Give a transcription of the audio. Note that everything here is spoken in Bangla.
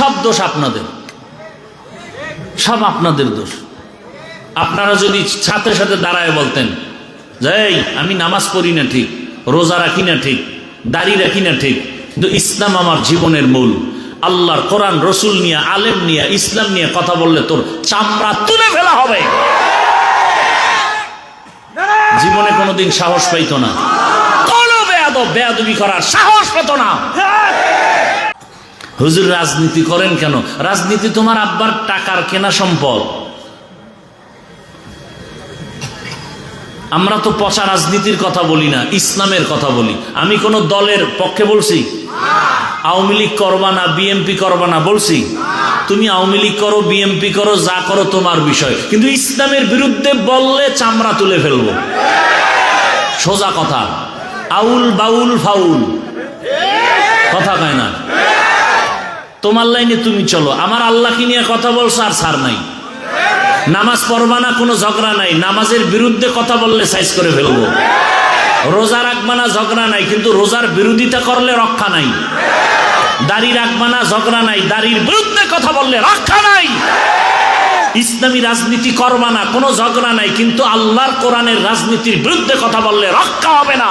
সব দোষ আপনাদের, সব আপনাদের দোষ। আপনারা যদি সাথে সাথে দাঁড়ায় বলতেন যে এই আমি নামাজ পড়ি না ঠিক, রোজা রাখি না ঠিক, দাড়ি রাখি না ঠিক, কিন্তু ইসলাম আমার জীবনের মূল, আল্লাহর কোরআন রসুল নিয়ে, আলেম নিয়ে, ইসলাম নিয়ে কথা বললে তোর চামড়া তুলে ফেলা হবে, জীবনে কোনোদিন সাহস পাইতো না, কোনো বেয়াদবি করার সাহস পেত না। হুজুর রাজনীতি করেন কেন? রাজনীতি তোমার আব্বার টাকার কেনা সম্পদ। আমরা তো পচা রাজনীতির কথা বলি না, ইসলামের কথা বলি। আমি কোন দলের পক্ষে বলছি? আওয়ামী লীগ করবা না, বিএনপি করবা না বলছি? তুমি আওয়ামী লীগ করো, বিএনপি করো, যা করো তোমার বিষয়, কিন্তু ইসলামের বিরুদ্ধে বললে চামড়া তুলে ফেলবো। সোজা কথা, আউল বাউল ফাউল কথা কয় না। তোমার লাইনে তুমি চলো, আমার আল্লাহকে নিয়ে কথা বলছো আর ছাড় নাই। নামাজ পড়বা না, কোনো ঝগড়া নাই, নামাজের বিরুদ্ধে কথা বললে সাইজ করে ফেলবো। রোজা রাখবা না, ঝগড়া নাই, কিন্তু রোজার বিরোধিতা করলে রক্ষা নাই। দাড়ি রাখবা না, ঝগড়া নাই, দাড়ির বিরুদ্ধে কথা বললে রক্ষা নাই। ইসলামী রাজনীতি করবা না, কোনো ঝগড়া নাই, কিন্তু আল্লাহর কোরআনের রাজনীতির বিরুদ্ধে কথা বললে রক্ষা হবে না।